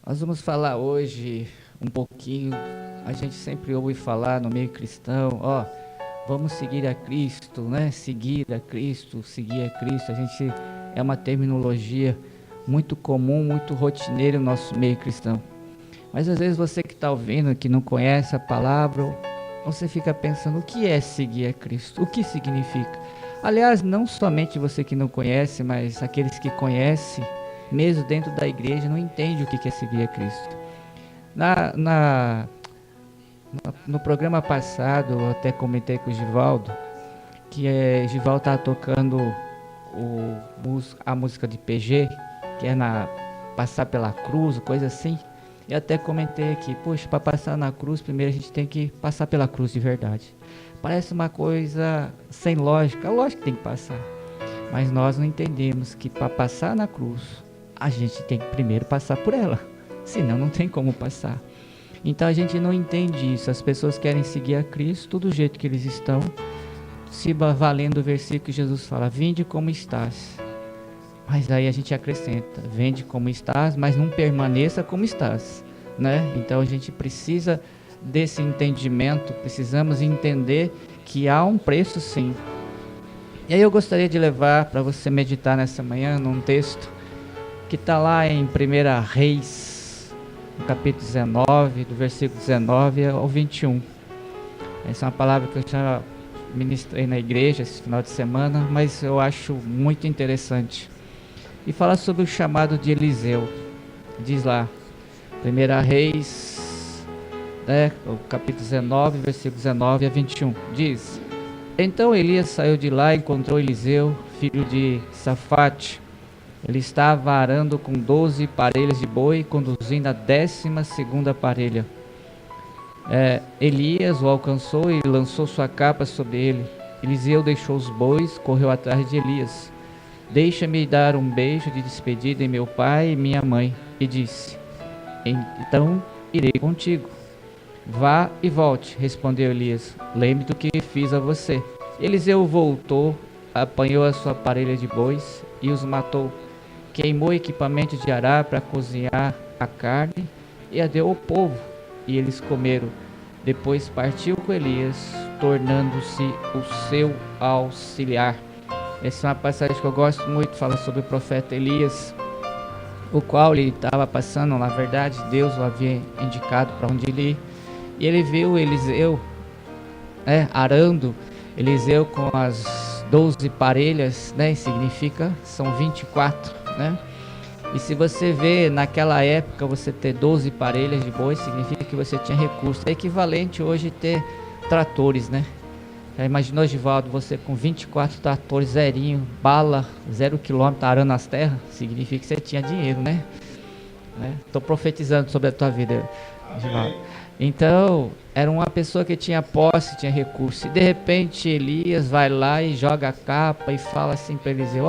Nós vamos falar hoje um pouquinho, a gente sempre ouve falar no meio cristão, vamos seguir a Cristo, né? Seguir a Cristo, seguir a Cristo. A gente é uma terminologia muito comum, muito rotineira no nosso meio cristão. Mas às vezes você que está ouvindo, que não conhece a palavra, você fica pensando, o que é seguir a Cristo? O que significa? Aliás, não somente você que não conhece, mas aqueles que conhecem, mesmo dentro da igreja, não entendem o que é seguir a Cristo. No programa passado, eu até comentei com o Givaldo, que Givaldo está tocando a música de PG, que é passar pela cruz, coisa assim. E até comentei aqui, poxa, para passar na cruz, primeiro a gente tem que passar pela cruz de verdade. Parece uma coisa sem lógica, lógico que tem que passar. Mas nós não entendemos que para passar na cruz, a gente tem que primeiro passar por ela. Senão não tem como passar. Então a gente não entende isso. As pessoas querem seguir a Cristo do jeito que eles estão, se valendo o versículo que Jesus fala, vinde como estás. Mas aí a gente acrescenta, vende como estás, mas não permaneça como estás, né? Então a gente precisa desse entendimento, precisamos entender que há um preço sim. E aí eu gostaria de levar para você meditar nessa manhã num texto que está lá em 1 Reis, no capítulo 19, do versículo 19 ao 21. Essa é uma palavra que eu já ministrei na igreja esse final de semana, mas eu acho muito interessante. E fala sobre o chamado de Eliseu. Diz lá, 1 Reis, o capítulo 19, versículo 19 a 21. Diz, então Elias saiu de lá e encontrou Eliseu, filho de Safate. Ele estava arando com 12 parelhas de boi, conduzindo a 12ª parelha. Elias o alcançou e lançou sua capa sobre ele. Eliseu deixou os bois, correu atrás de Elias. Deixa-me dar um beijo de despedida em meu pai e minha mãe. E disse, então irei contigo. Vá e volte, respondeu Elias. Lembre do que fiz a você. Eliseu voltou, apanhou a sua parelha de bois e os matou. Queimou equipamento de arar para cozinhar a carne e a deu ao povo, e eles comeram. Depois partiu com Elias, tornando-se o seu auxiliar. Essa é uma passagem que eu gosto muito, fala sobre o profeta Elias, o qual ele estava passando, na verdade, Deus o havia indicado para onde ele ir, e ele viu Eliseu arando, Eliseu com as 12 parelhas, significa, são 24, e se você vê, naquela época, você ter 12 parelhas de boi, significa que você tinha recurso, é equivalente hoje ter tratores, Já imaginou, Givaldo, você com 24 tratores zerinho, bala, 0 km arando as terras? Significa que você tinha dinheiro, Estou profetizando sobre a tua vida, Givaldo. Então, era uma pessoa que tinha posse, tinha recurso. E de repente Elias vai lá e joga a capa e fala assim para Eliseu,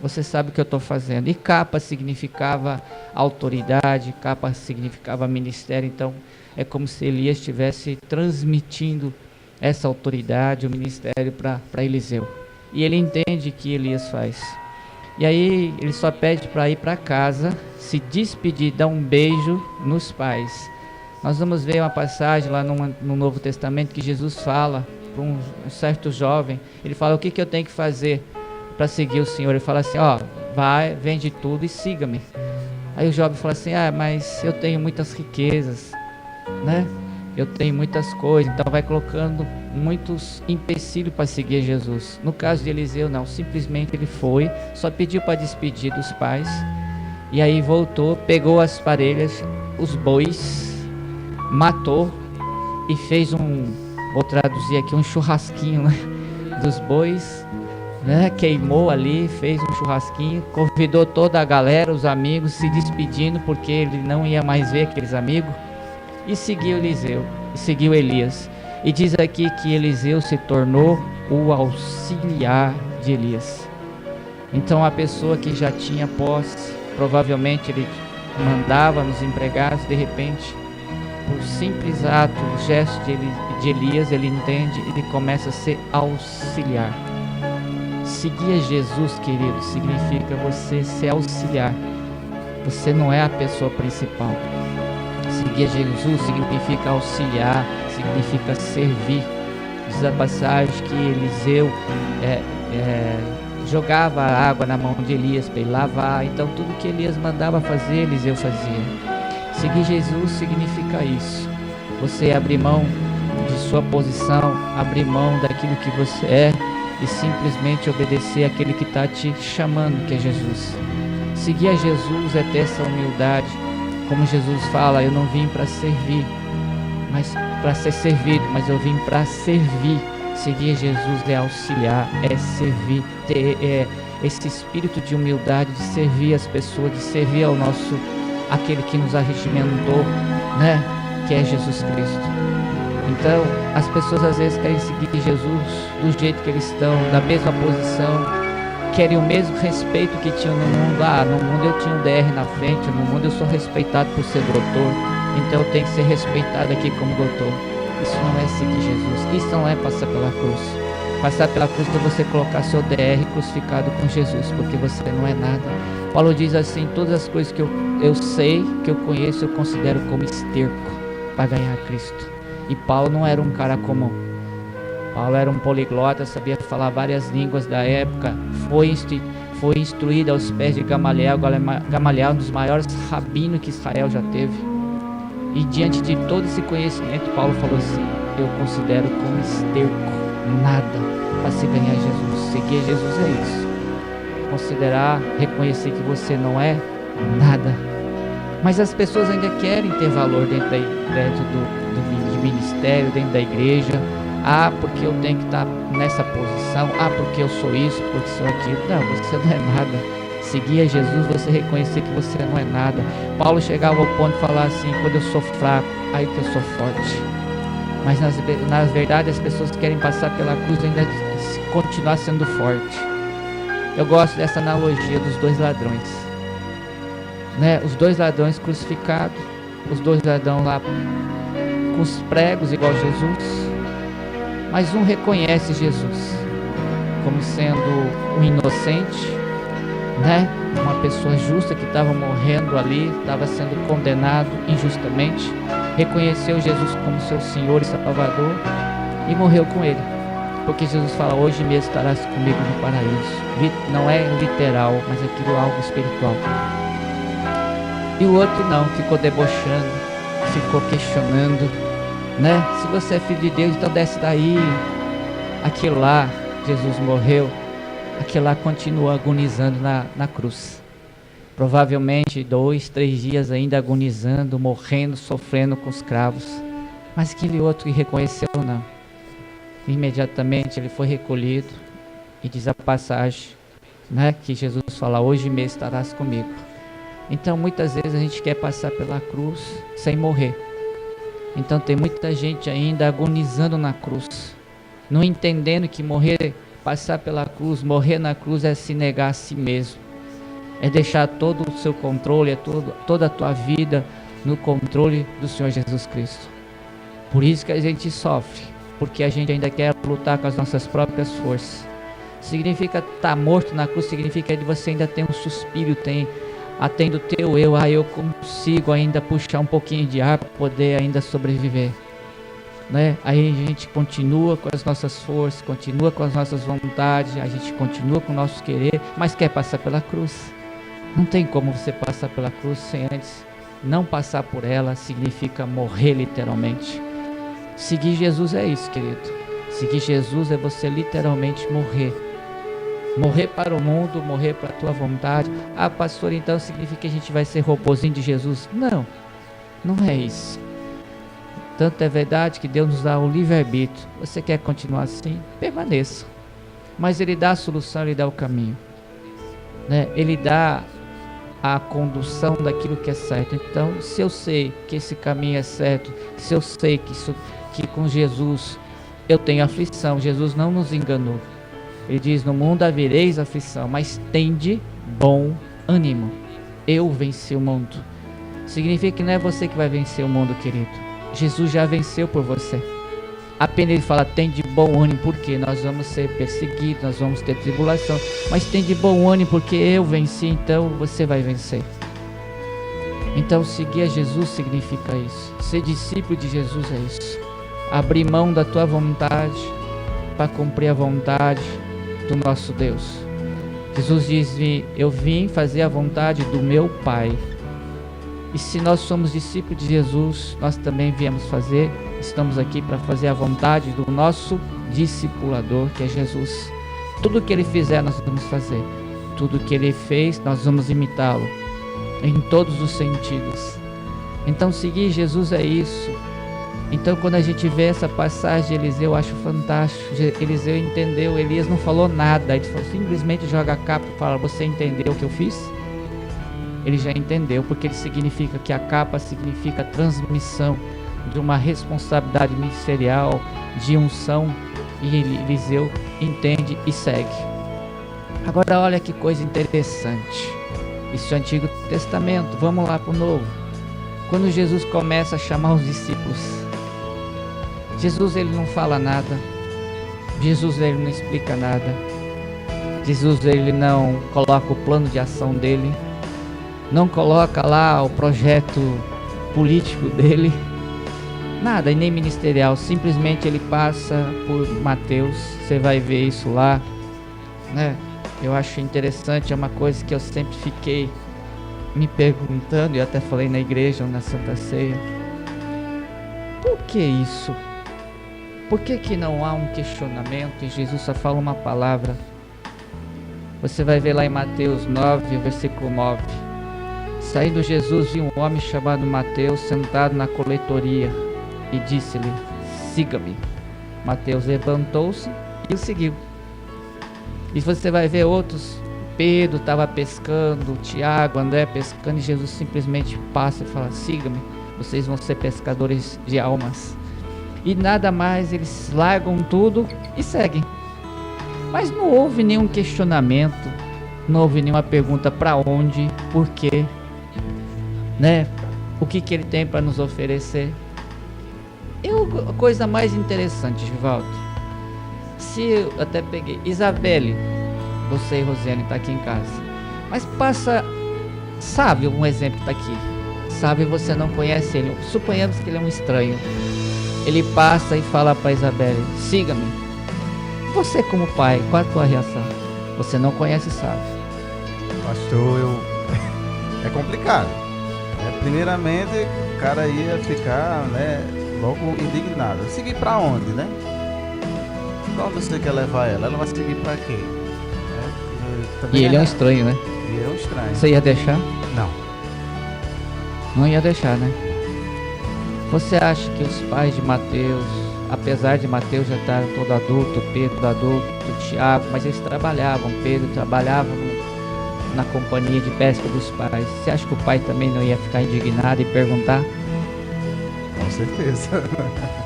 você sabe o que eu estou fazendo. E capa significava autoridade, capa significava ministério. Então, é como se Elias estivesse transmitindo essa autoridade, o ministério para Eliseu. E ele entende que Elias faz. E aí ele só pede para ir para casa, se despedir, dar um beijo nos pais. Nós vamos ver uma passagem lá no Novo Testamento que Jesus fala para um certo jovem. Ele fala, o que eu tenho que fazer para seguir o Senhor? Ele fala assim, vai, vende tudo e siga-me. Aí o jovem fala assim, mas eu tenho muitas riquezas, eu tenho muitas coisas, então vai colocando muitos empecilhos para seguir Jesus. No caso de Eliseu não, simplesmente ele foi, só pediu para despedir dos pais, e aí voltou, pegou as parelhas, os bois, matou e fez vou traduzir aqui, um churrasquinho, dos bois, queimou ali, fez um churrasquinho, convidou toda a galera, os amigos, se despedindo, porque ele não ia mais ver aqueles amigos, e seguiu Elias. E diz aqui que Eliseu se tornou o auxiliar de Elias. Então a pessoa que já tinha posse, provavelmente ele mandava nos empregados, de repente, por simples ato, gesto de Elias, ele entende, ele começa a ser auxiliar. Seguir a Jesus, querido, significa você ser auxiliar. Você não é a pessoa principal. Seguir Jesus significa auxiliar, significa servir. Diz a passagem que Eliseu jogava água na mão de Elias para ele lavar. Então tudo que Elias mandava fazer, Eliseu fazia. Seguir Jesus significa isso. Você abrir mão de sua posição, abrir mão daquilo que você é e simplesmente obedecer àquele que está te chamando, que é Jesus. Seguir a Jesus é ter essa humildade. Como Jesus fala, eu não vim para servir, mas para ser servido, mas eu vim para servir. Seguir Jesus é auxiliar, é servir, ter esse espírito de humildade, de servir as pessoas, de servir ao aquele que nos arregimentou, né? Que é Jesus Cristo. Então, as pessoas às vezes querem seguir Jesus do jeito que eles estão, da mesma posição, querem o mesmo respeito que tinham no mundo. No mundo eu tinha um DR na frente, no mundo eu sou respeitado por ser doutor, então eu tenho que ser respeitado aqui como doutor. Isso não é seguir Jesus, isso não é passar pela cruz. Passar pela cruz é você colocar seu DR crucificado com Jesus, porque você não é nada. Paulo diz assim, todas as coisas que eu sei, que eu conheço, eu considero como esterco para ganhar Cristo. E Paulo não era um cara comum. Paulo era um poliglota, sabia falar várias línguas da época, foi instruído aos pés de Gamaliel. Gamaliel, um dos maiores rabinos que Israel já teve. E diante de todo esse conhecimento, Paulo falou assim, eu considero como esterco, nada, para se ganhar Jesus. Seguir Jesus é isso. Considerar, reconhecer que você não é nada. Mas as pessoas ainda querem ter valor dentro do ministério, dentro da igreja. Porque eu tenho que estar nessa posição. Porque eu sou isso, porque sou aquilo. Não, você não é nada. Seguir a Jesus, você reconhecer que você não é nada. Paulo chegava ao ponto de falar assim, quando eu sou fraco, aí que eu sou forte. Mas na verdade as pessoas querem passar pela cruz e ainda continuar sendo forte. Eu gosto dessa analogia dos dois ladrões, né? Os dois ladrões crucificados, os dois ladrões lá com os pregos igual Jesus, mas um reconhece Jesus como sendo um inocente, né? Uma pessoa justa que estava morrendo ali, estava sendo condenado injustamente, reconheceu Jesus como seu Senhor e Salvador e morreu com ele, porque Jesus fala, hoje mesmo estarás comigo no paraíso. Não é literal, mas aquilo é algo espiritual. E o outro não, ficou debochando, ficou questionando, né? Se você é filho de Deus, então desce daí. Aquilo lá, Jesus morreu, aquilo lá continua agonizando na cruz. Provavelmente 2, 3 dias ainda agonizando, morrendo, sofrendo com os cravos. Mas aquele outro que reconheceu, não. Imediatamente ele foi recolhido. E diz a passagem, né, que Jesus fala, hoje mesmo estarás comigo. Então muitas vezes a gente quer passar pela cruz sem morrer. Então tem muita gente ainda agonizando na cruz, não entendendo que passar pela cruz, morrer na cruz é se negar a si mesmo. É deixar todo o seu controle, toda a tua vida no controle do Senhor Jesus Cristo. Por isso que a gente sofre, porque a gente ainda quer lutar com as nossas próprias forças. Significa estar morto na cruz, significa que você ainda tem um suspiro, atendo o teu eu, eu consigo ainda puxar um pouquinho de ar para poder ainda sobreviver, né? Aí a gente continua com as nossas forças, continua com as nossas vontades, a gente continua com o nosso querer, mas quer passar pela cruz. Não tem como você passar pela cruz sem antes não passar por ela. Significa morrer literalmente. Seguir Jesus é isso, querido. Seguir Jesus é você literalmente morrer. Morrer para o mundo, morrer para a tua vontade. Pastor, então significa que a gente vai ser robozinho de Jesus? Não, não é isso. Tanto é verdade que Deus nos dá o livre-arbítrio. Você quer continuar assim? Permaneça. Mas Ele dá a solução, Ele dá o caminho, né? Ele dá a condução daquilo que é certo. Então, se eu sei que esse caminho é certo, se eu sei que com Jesus eu tenho aflição, Jesus não nos enganou. Ele diz, no mundo havereis aflição, mas tende bom ânimo. Eu venci o mundo. Significa que não é você que vai vencer o mundo, querido. Jesus já venceu por você. Apenas ele fala, tem de bom ânimo, porque nós vamos ser perseguidos, nós vamos ter tribulação. Mas tem de bom ânimo, porque eu venci, então você vai vencer. Então seguir a Jesus significa isso. Ser discípulo de Jesus é isso. Abrir mão da tua vontade para cumprir a vontade do nosso Deus. Jesus diz: eu vim fazer a vontade do meu Pai. E se nós somos discípulos de Jesus, nós também viemos fazer, estamos aqui para fazer a vontade do nosso discipulador, que é Jesus. Tudo que Ele fizer, nós vamos fazer. Tudo que Ele fez, nós vamos imitá-lo, em todos os sentidos. Então seguir Jesus é isso. Então quando a gente vê essa passagem de Eliseu, eu acho fantástico. Eliseu entendeu, Elias não falou nada, ele simplesmente joga a capa e fala: você entendeu o que eu fiz? Ele já entendeu, porque ele significa que a capa significa transmissão de uma responsabilidade ministerial, de unção, e Eliseu entende e segue. Agora olha que coisa interessante. Isso é o Antigo Testamento. Vamos lá para o Novo. Quando Jesus começa a chamar os discípulos, Jesus ele não fala nada. Jesus ele não explica nada. Jesus ele não coloca o plano de ação dele. Não coloca lá o projeto político dele. Nada, e nem ministerial. Simplesmente ele passa por Mateus. Você vai ver isso lá, né? Eu acho interessante, é uma coisa que eu sempre fiquei me perguntando, e eu até falei na igreja ou na Santa Ceia: por que isso? Por que que não há um questionamento e Jesus só fala uma palavra? Você vai ver lá em Mateus 9, versículo 9. Saindo Jesus, viu um homem chamado Mateus sentado na coletoria e disse-lhe: siga-me. Mateus levantou-se e o seguiu. E você vai ver outros, Pedro estava pescando, Tiago, André pescando, e Jesus simplesmente passa e fala: siga-me, vocês vão ser pescadores de almas. E nada mais, eles largam tudo e seguem. Mas não houve nenhum questionamento, não houve nenhuma pergunta: para onde, por quê, né? O que ele tem para nos oferecer? A coisa mais interessante, Givaldo, se eu até peguei Isabelle, você e Rosiane tá aqui em casa, mas passa, sabe, um exemplo tá aqui, sabe, você não conhece ele, suponhamos que ele é um estranho, ele passa e fala para Isabelle: siga-me. Você como pai, qual a tua reação? Você não conhece, sabe? Pastor, é complicado. Primeiramente, o cara ia ficar, né, logo indignado. Seguir pra onde, né? Pra onde você quer levar ela? Ela vai seguir pra quê? E ele é um estranho, né? E é um estranho. Você ia deixar? Não. Não ia deixar, né? Você acha que os pais de Mateus, apesar de Mateus já estar todo adulto, Pedro adulto, Tiago, mas eles trabalhavam, Pedro trabalhava na companhia de pesca dos pais. Você acha que o pai também não ia ficar indignado e perguntar? Com certeza.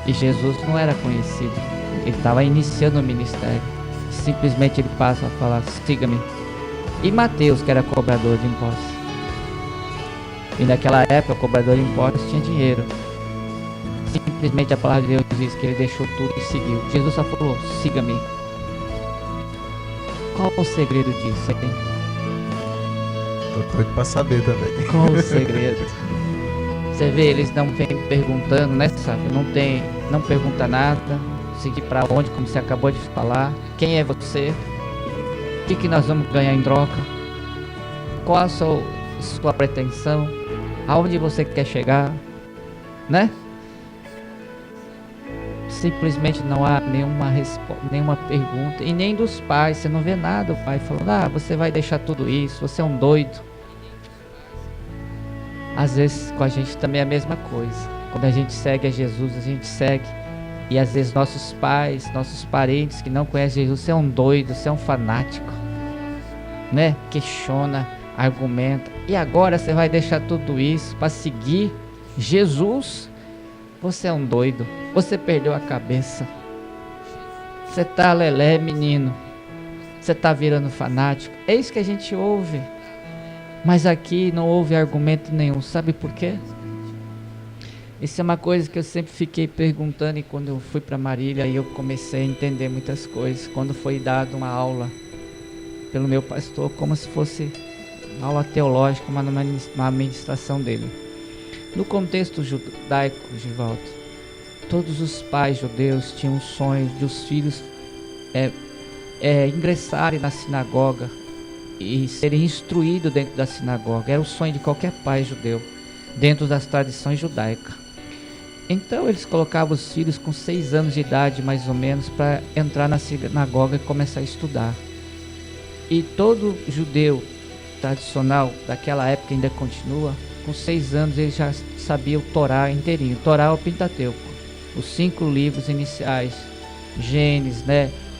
E Jesus não era conhecido, ele estava iniciando o ministério. Simplesmente ele passa a falar: siga-me. E Mateus, que era cobrador de impostos, e naquela época o cobrador de impostos tinha dinheiro. Simplesmente a palavra de Deus diz que ele deixou tudo e seguiu. Jesus só falou: siga-me. Qual o segredo disso, hein? Tô doido pra saber também. Qual o segredo? Você vê, eles não vêm perguntando, né, sabe? Não pergunta nada. Seguir pra onde, como você acabou de falar. Quem é você? O que nós vamos ganhar em troca? Qual a sua pretensão? Aonde você quer chegar? Né? Simplesmente não há nenhuma pergunta, e nem dos pais. Você não vê nada o pai falando: ah, você vai deixar tudo isso, você é um doido. Às vezes com a gente também é a mesma coisa. Quando a gente segue a Jesus, a gente segue, e às vezes nossos pais, nossos parentes que não conhecem Jesus: você é um doido, você é um fanático, né? Questiona, argumenta. E agora você vai deixar tudo isso para seguir Jesus? Você é um doido, você perdeu a cabeça, você tá lelé, menino, você tá virando fanático. É isso que a gente ouve, mas aqui não houve argumento nenhum. Sabe por quê? Isso é uma coisa que eu sempre fiquei perguntando, e quando eu fui para Marília, aí eu comecei a entender muitas coisas. Quando foi dada uma aula pelo meu pastor, como se fosse uma aula teológica, uma ministração dele. No contexto judaico, Givaldo, todos os pais judeus tinham o sonho de os filhos ingressarem na sinagoga e serem instruídos dentro da sinagoga. Era o sonho de qualquer pai judeu, dentro das tradições judaicas. Então eles colocavam os filhos com 6 anos de idade, mais ou menos, para entrar na sinagoga e começar a estudar. E todo judeu tradicional daquela época ainda continua, com 6 anos ele já sabia o Torá inteirinho. O Torá é o Pentateuco, os 5 livros iniciais, Gênesis,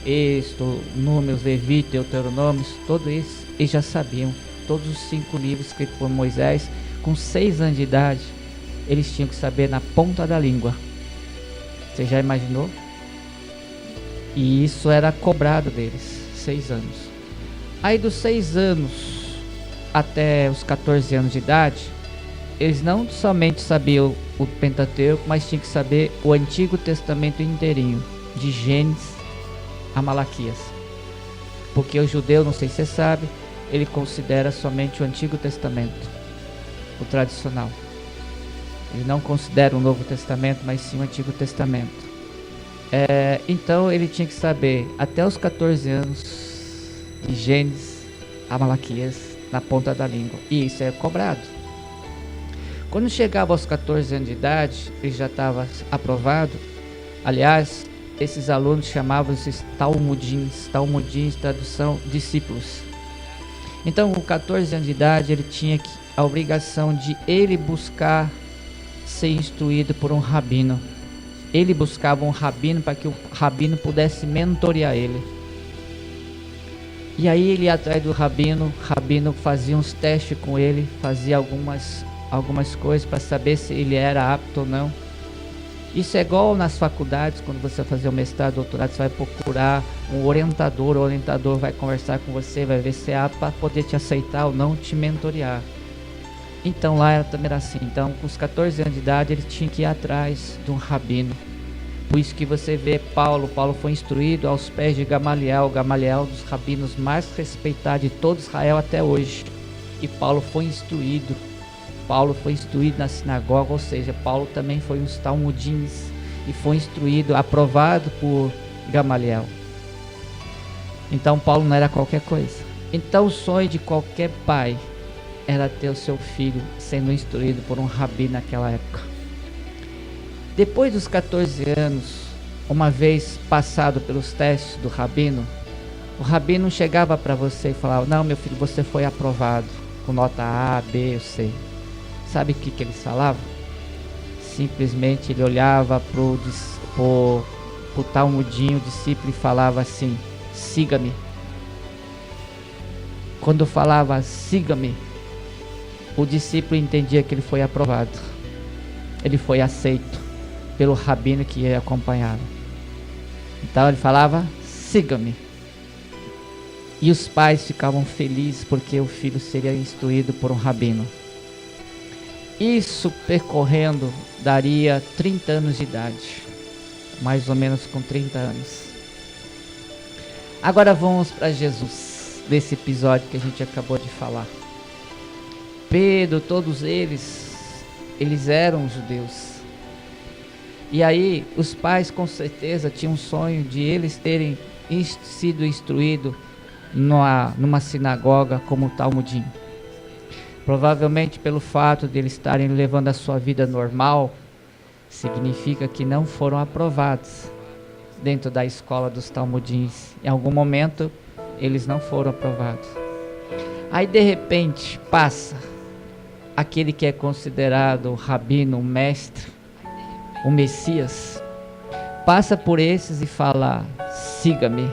Êxodo, Números, Levítico, Deuteronômio, todos eles já sabiam, todos os 5 livros escritos por Moisés. Com 6 anos de idade, eles tinham que saber na ponta da língua. Você já imaginou? E isso era cobrado deles, 6 anos. Aí dos 6 anos até os 14 anos de idade, eles não somente sabiam o Pentateuco, mas tinham que saber o Antigo Testamento inteirinho, de Gênesis a Malaquias. Porque o judeu, não sei se você sabe, ele considera somente o Antigo Testamento, o tradicional. Ele não considera o Novo Testamento, mas sim o Antigo Testamento. Então ele tinha que saber até os 14 anos de Gênesis a Malaquias na ponta da língua. E isso é cobrado. Quando chegava aos 14 anos de idade, ele já estava aprovado. Aliás, esses alunos chamavam-se talmudins, tradução discípulos. Então, com 14 anos de idade, ele tinha a obrigação de ele buscar ser instruído por um rabino. Ele buscava um rabino para que o rabino pudesse mentorear ele. E aí ele ia atrás do rabino, o rabino fazia uns testes com ele, fazia algumas coisas para saber se ele era apto ou não. Isso é igual nas faculdades, quando você vai fazer o mestrado, doutorado, você vai procurar um orientador, o orientador vai conversar com você, vai ver se é apto para poder te aceitar ou não, te mentorear. Então lá também era assim. Então com os 14 anos de idade ele tinha que ir atrás de um rabino. Por isso que você vê Paulo foi instruído aos pés de Gamaliel, dos rabinos mais respeitados de todo Israel até hoje. E Paulo foi instruído na sinagoga, ou seja, Paulo também foi uns talmudins e foi instruído, aprovado por Gamaliel. Então Paulo não era qualquer coisa. Então o sonho de qualquer pai era ter o seu filho sendo instruído por um rabino naquela época. Depois dos 14 anos, uma vez passado pelos testes do rabino, o rabino chegava para você e falava: não, meu filho, você foi aprovado com nota A, B ou C. Sabe o que eles falavam? Simplesmente ele olhava pro talmudinho, o discípulo, e falava assim: siga-me. Quando falava siga-me, o discípulo entendia que ele foi aprovado, ele foi aceito pelo rabino que ia acompanhá-lo. Então ele falava siga-me, e os pais ficavam felizes porque o filho seria instruído por um rabino. Isso percorrendo daria 30 anos de idade, mais ou menos com 30 anos. Agora vamos para Jesus, desse episódio que a gente acabou de falar. Pedro, todos eles eram judeus. E aí os pais com certeza tinham um sonho de eles terem sido instruídos numa sinagoga como Talmudim. Provavelmente pelo fato de eles estarem levando a sua vida normal, significa que não foram aprovados dentro da escola dos Talmudins. Em algum momento eles não foram aprovados. Aí de repente passa aquele que é considerado o rabino, o mestre, o Messias, passa por esses e fala: siga-me.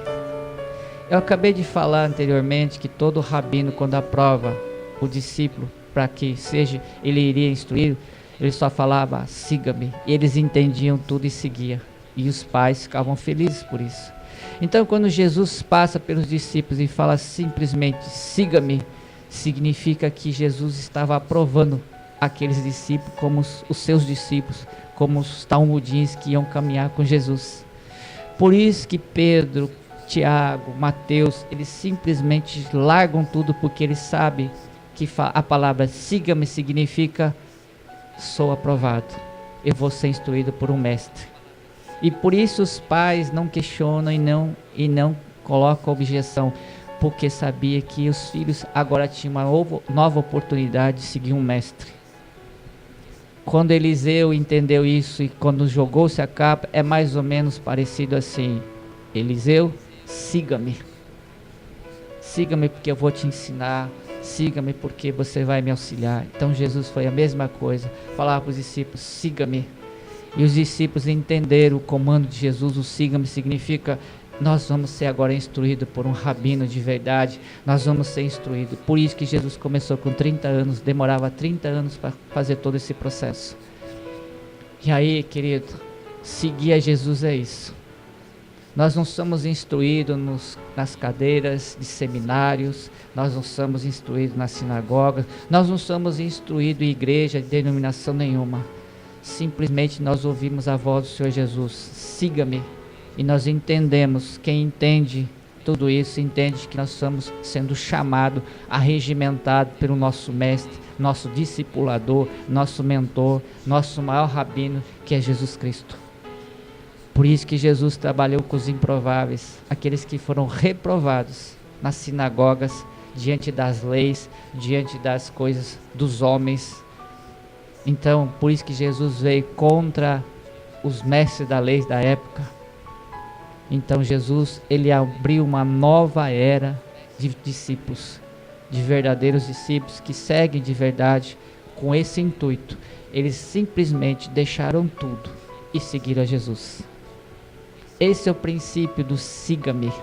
Eu acabei de falar anteriormente que todo rabino, quando aprova o discípulo para que seja, ele iria instruir, ele só falava: siga-me. Eles entendiam tudo e seguiam, e os pais ficavam felizes por isso. Então quando Jesus passa pelos discípulos e fala simplesmente siga-me, significa que Jesus estava aprovando aqueles discípulos como os seus discípulos, como os talmudins que iam caminhar com Jesus. Por isso que Pedro, Tiago, Mateus, eles simplesmente largam tudo, porque eles sabem a palavra siga-me significa sou aprovado, eu vou ser instruído por um mestre. E por isso os pais não questionam e não colocam objeção, porque sabia que os filhos agora tinham uma nova oportunidade de seguir um mestre. Quando Eliseu entendeu isso e quando jogou-se a capa, é mais ou menos parecido assim: Eliseu, siga-me. Siga-me porque eu vou te ensinar. Siga-me porque você vai me auxiliar. Então Jesus foi a mesma coisa. Falava para os discípulos: siga-me. E os discípulos entenderam o comando de Jesus. O siga-me significa: nós vamos ser agora instruídos por um rabino de verdade. Nós vamos ser instruídos. Por isso que Jesus começou com 30 anos. Demorava 30 anos para fazer todo esse processo. E aí, querido, seguir a Jesus é isso. Nós não somos instruídos nas cadeiras de seminários. Nós não somos instruídos nas sinagogas. Nós não somos instruídos em igreja de denominação nenhuma. Simplesmente nós ouvimos a voz do Senhor Jesus: siga-me. E nós entendemos, quem entende tudo isso, entende que nós estamos sendo chamados, arregimentados pelo nosso mestre, nosso discipulador, nosso mentor, nosso maior rabino, que é Jesus Cristo. Por isso que Jesus trabalhou com os improváveis, aqueles que foram reprovados nas sinagogas, diante das leis, diante das coisas dos homens. Então, por isso que Jesus veio contra os mestres da lei da época. Então Jesus, ele abriu uma nova era de discípulos, de verdadeiros discípulos que seguem de verdade com esse intuito. Eles simplesmente deixaram tudo e seguiram a Jesus. Esse é o princípio do siga-me.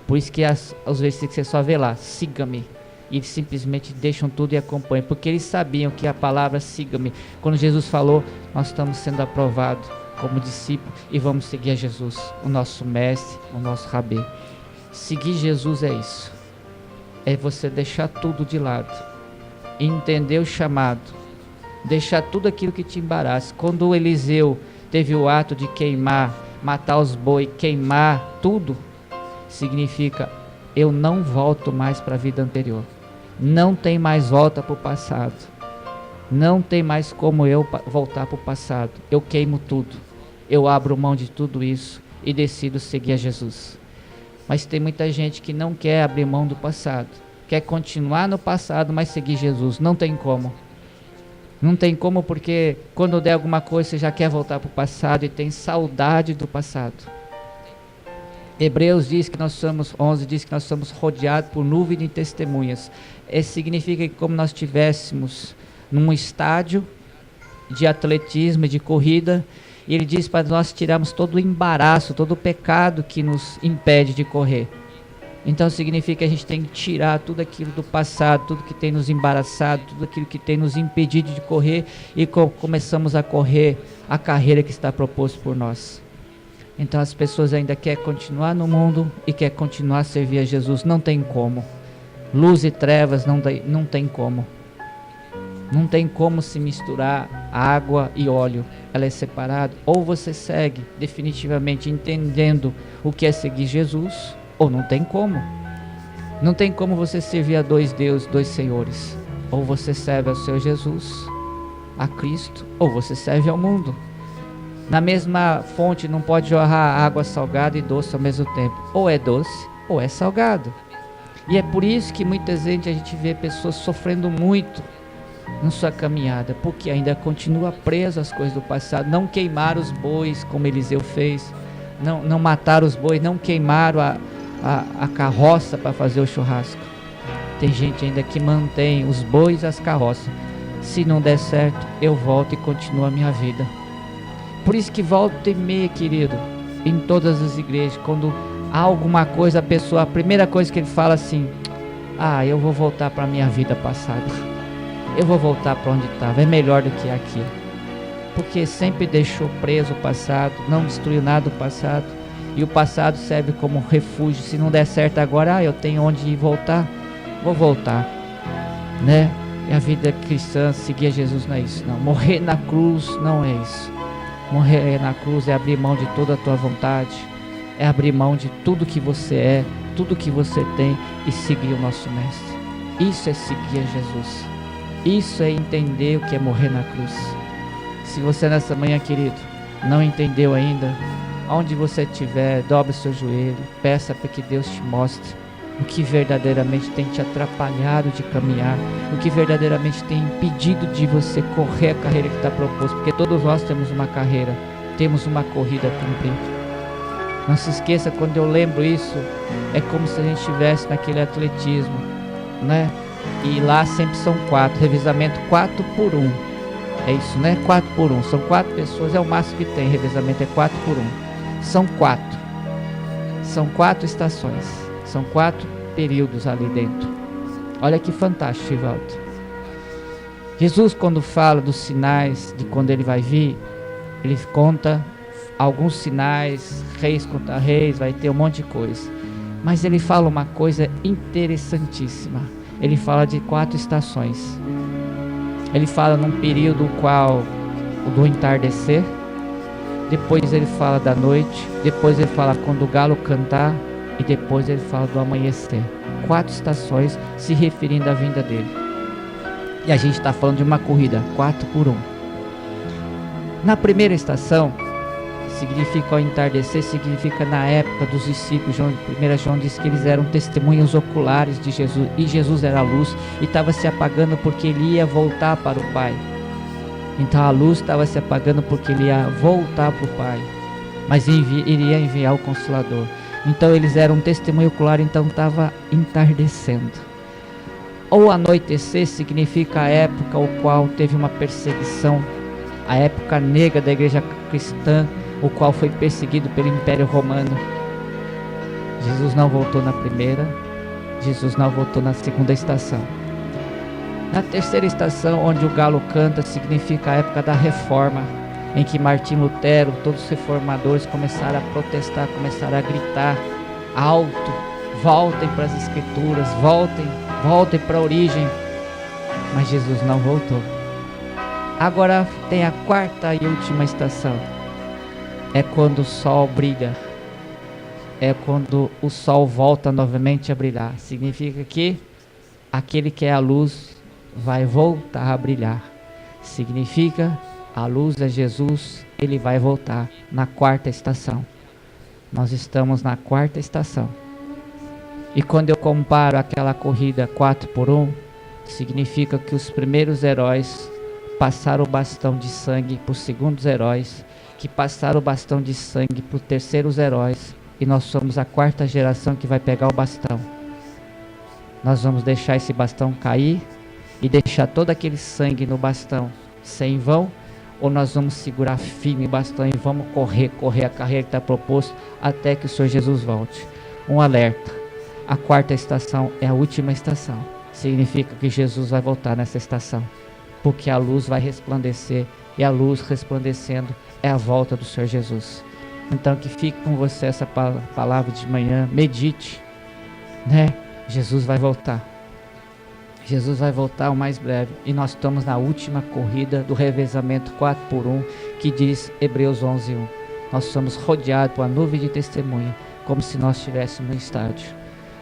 Por isso que os versículos você só vê lá: siga-me. E eles simplesmente deixam tudo e acompanham, porque eles sabiam que a palavra siga-me, quando Jesus falou, nós estamos sendo aprovados como discípulo e vamos seguir a Jesus, o nosso mestre, o nosso rabê. Seguir Jesus é isso, é você deixar tudo de lado, entender o chamado, deixar tudo aquilo que te embaraça. Quando o Eliseu teve o ato de queimar, matar os bois, queimar tudo, significa: eu não volto mais para a vida anterior, não tem mais volta para o passado, não tem mais como eu voltar para o passado. Eu queimo tudo, eu abro mão de tudo isso e decido seguir a Jesus. Mas tem muita gente que não quer abrir mão do passado, quer continuar no passado, mas seguir Jesus. Não tem como. Não tem como, porque quando der alguma coisa você já quer voltar para o passado e tem saudade do passado. Hebreus diz que nós somos, 11 diz que nós somos rodeados por nuvem de testemunhas. Isso significa que como nós estivéssemos num estádio de atletismo e de corrida, e ele diz para nós tirarmos todo o embaraço, todo o pecado que nos impede de correr. Então significa que a gente tem que tirar tudo aquilo do passado, tudo que tem nos embaraçado, tudo aquilo que tem nos impedido de correr, e começamos a correr a carreira que está proposta por nós. Então as pessoas ainda querem continuar no mundo e querem continuar a servir a Jesus. Não tem como. Luz e trevas não tem como. Não tem como se misturar água e óleo. Ela é separada. Ou você segue definitivamente entendendo o que é seguir Jesus, ou não tem como. Não tem como você servir a dois deuses, dois senhores. Ou você serve ao Senhor Jesus, a Cristo, ou você serve ao mundo. Na mesma fonte não pode jorrar água salgada e doce ao mesmo tempo. Ou é doce, ou é salgado. E é por isso que muitas vezes a gente vê pessoas sofrendo muito na sua caminhada, porque ainda continua preso às coisas do passado. Não queimaram os bois como Eliseu fez, não mataram os bois, não queimaram a carroça para fazer o churrasco. Tem gente ainda que mantém os bois e as carroças. Se não der certo, eu volto e continuo a minha vida. Por isso que volta e meia, querido, em todas as igrejas, quando há alguma coisa, a primeira coisa que ele fala assim: eu vou voltar para a minha vida passada, eu vou voltar para onde estava, é melhor do que aqui. Porque sempre deixou preso o passado, não destruiu nada do passado, e o passado serve como refúgio. Se não der certo agora, eu tenho onde ir voltar, vou voltar, né? E a vida cristã, seguir a Jesus não é isso, não. Morrer na cruz não é isso. Morrer na cruz é abrir mão de toda a tua vontade, é abrir mão de tudo que você é, tudo que você tem, e seguir o nosso mestre. Isso é seguir a Jesus. Isso é entender o que é morrer na cruz. Se você nessa manhã, querido, não entendeu ainda, onde você estiver, dobre o seu joelho, peça para que Deus te mostre o que verdadeiramente tem te atrapalhado de caminhar, o que verdadeiramente tem impedido de você correr a carreira que está proposta, porque todos nós temos uma carreira, temos uma corrida a cumprir. Não se esqueça, quando eu lembro isso, é como se a gente estivesse naquele atletismo, né? E lá sempre são 4, revezamento 4 por 1, é isso, né? 4 por 1, são 4 pessoas, é o máximo que tem, revezamento é 4 por 1, são 4 estações, são 4 períodos ali dentro. Olha que fantástico, Ivaldo. Jesus, quando fala dos sinais de quando ele vai vir, ele conta alguns sinais, reis contra reis, vai ter um monte de coisa, mas ele fala uma coisa interessantíssima. Ele fala de 4 estações. Ele fala num período qual do entardecer, depois ele fala da noite, depois ele fala quando o galo cantar, e depois ele fala do amanhecer. 4 estações se referindo à vinda dele. E a gente está falando de uma corrida 4 por 1. Na primeira estação, significa ao entardecer, significa na época dos discípulos. 1 João diz que eles eram testemunhas oculares de Jesus, e Jesus era a luz, e estava se apagando porque ele ia voltar para o Pai. Então a luz estava se apagando porque ele ia voltar para o Pai, mas iria enviar o Consolador. Então eles eram um testemunho ocular, então estava entardecendo. Ou anoitecer significa a época ao qual teve uma perseguição, a época negra da igreja cristã, o qual foi perseguido pelo Império Romano. Jesus não voltou na primeira, Jesus não voltou na segunda estação. Na terceira estação, onde o galo canta, significa a época da reforma, em que Martim Lutero, todos os reformadores começaram a protestar, começaram a gritar alto: voltem para as escrituras, voltem para a origem. Mas Jesus não voltou. Agora tem a quarta e última estação. É quando o sol brilha, é quando o sol volta novamente a brilhar. Significa que aquele que é a luz vai voltar a brilhar. Significa a luz é Jesus, ele vai voltar na quarta estação. Nós estamos na quarta estação. E quando eu comparo aquela corrida 4 por 1, significa que os primeiros heróis passaram o bastão de sangue para os segundos heróis, que passaram o bastão de sangue para os terceiros heróis, e nós somos a quarta geração que vai pegar o bastão. Nós vamos deixar esse bastão cair e deixar todo aquele sangue no bastão sem vão, ou nós vamos segurar firme o bastão e vamos correr a carreira que está proposta até que o Senhor Jesus volte. Um alerta: a quarta estação é a última estação. Significa que Jesus vai voltar nessa estação, porque a luz vai resplandecer, e a luz resplandecendo é a volta do Senhor Jesus. Então que fique com você essa palavra de manhã, medite, né? Jesus vai voltar. Jesus vai voltar o mais breve, e nós estamos na última corrida do revezamento 4 por 1, que diz Hebreus 11:1. Nós somos rodeados por uma nuvem de testemunha, como se nós estivéssemos no estádio.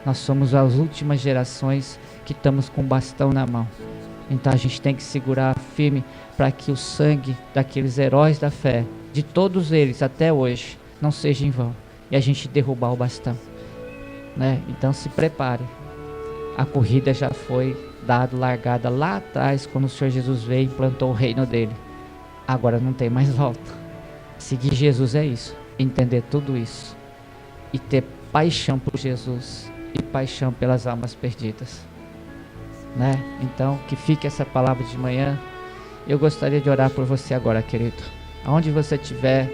Nós somos as últimas gerações que estamos com o bastão na mão. Então a gente tem que segurar firme para que o sangue daqueles heróis da fé, de todos eles até hoje, não seja em vão, e a gente derrubar o bastão, né? Então se prepare. A corrida já foi largada lá atrás, quando o Senhor Jesus veio e implantou o reino dele. Agora não tem mais volta. Seguir Jesus é isso, entender tudo isso e ter paixão por Jesus e paixão pelas almas perdidas, né? Então que fique essa palavra de manhã. Eu gostaria de orar por você agora, querido. Aonde você estiver,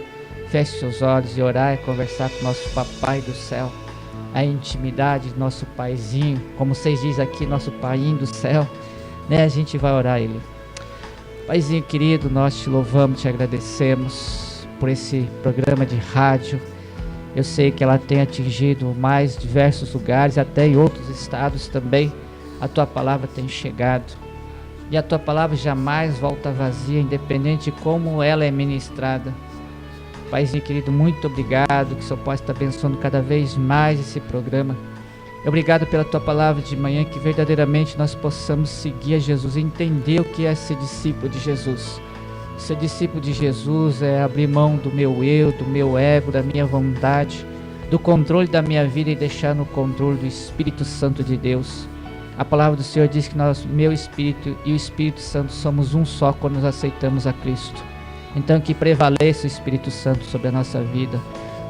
feche seus olhos e orar e conversar com o nosso Papai do céu. A intimidade do nosso Paizinho, como vocês dizem aqui, nosso Paiinho do céu, né? A gente vai orar a Ele. Paizinho querido, nós te louvamos, te agradecemos por esse programa de rádio. Eu sei que ela tem atingido mais diversos lugares, até em outros estados também. A tua palavra tem chegado, e a tua palavra jamais volta vazia, independente de como ela é ministrada. Paizinho querido, muito obrigado, que o Senhor possa estar abençoando cada vez mais esse programa, Obrigado pela tua palavra de manhã, que verdadeiramente nós possamos seguir a Jesus, entender o que é ser discípulo de Jesus. Ser discípulo de Jesus é abrir mão do meu eu, do meu ego, da minha vontade, do controle da minha vida e deixar no controle do Espírito Santo de Deus. A palavra do Senhor diz que meu Espírito e o Espírito Santo somos um só quando nos aceitamos a Cristo. Então que prevaleça o Espírito Santo sobre a nossa vida.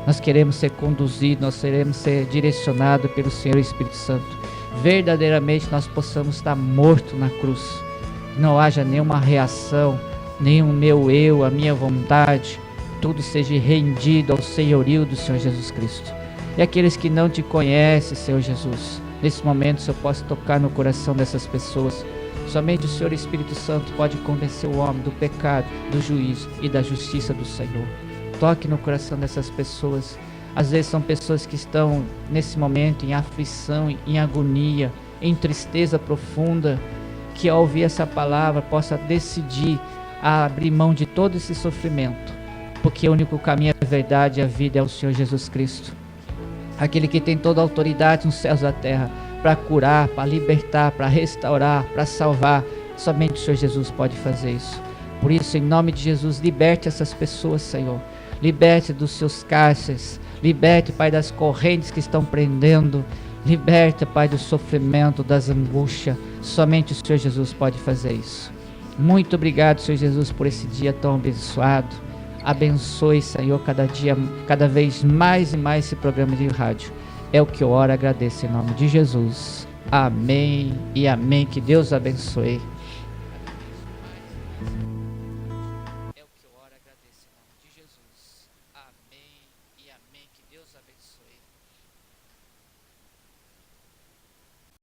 Nós queremos ser conduzidos, nós queremos ser direcionados pelo Senhor Espírito Santo. Verdadeiramente nós possamos estar mortos na cruz. Que não haja nenhuma reação, nem o meu eu, a minha vontade, tudo seja rendido ao senhorio do Senhor Jesus Cristo. E aqueles que não te conhecem, Senhor Jesus, nesse momento, Senhor, possa tocar no coração dessas pessoas. Somente o Senhor Espírito Santo pode convencer o homem do pecado, do juízo e da justiça do Senhor. Toque no coração dessas pessoas. Às vezes são pessoas que estão nesse momento em aflição, em agonia, em tristeza profunda, que ao ouvir essa palavra possa decidir a abrir mão de todo esse sofrimento, porque o único caminho, a verdade e a vida é o Senhor Jesus Cristo. Aquele que tem toda a autoridade nos céus e na terra para curar, para libertar, para restaurar, para salvar. Somente o Senhor Jesus pode fazer isso. Por isso, em nome de Jesus, liberte essas pessoas, Senhor. Liberte dos seus cárceres. Liberte, Pai, das correntes que estão prendendo. Liberte, Pai, do sofrimento, das angústias. Somente o Senhor Jesus pode fazer isso. Muito obrigado, Senhor Jesus, por esse dia tão abençoado. Abençoe, Senhor, cada dia, cada vez mais e mais esse programa de rádio. É o que eu oro e agradeço em nome de Jesus. Amém e amém. Que Deus abençoe.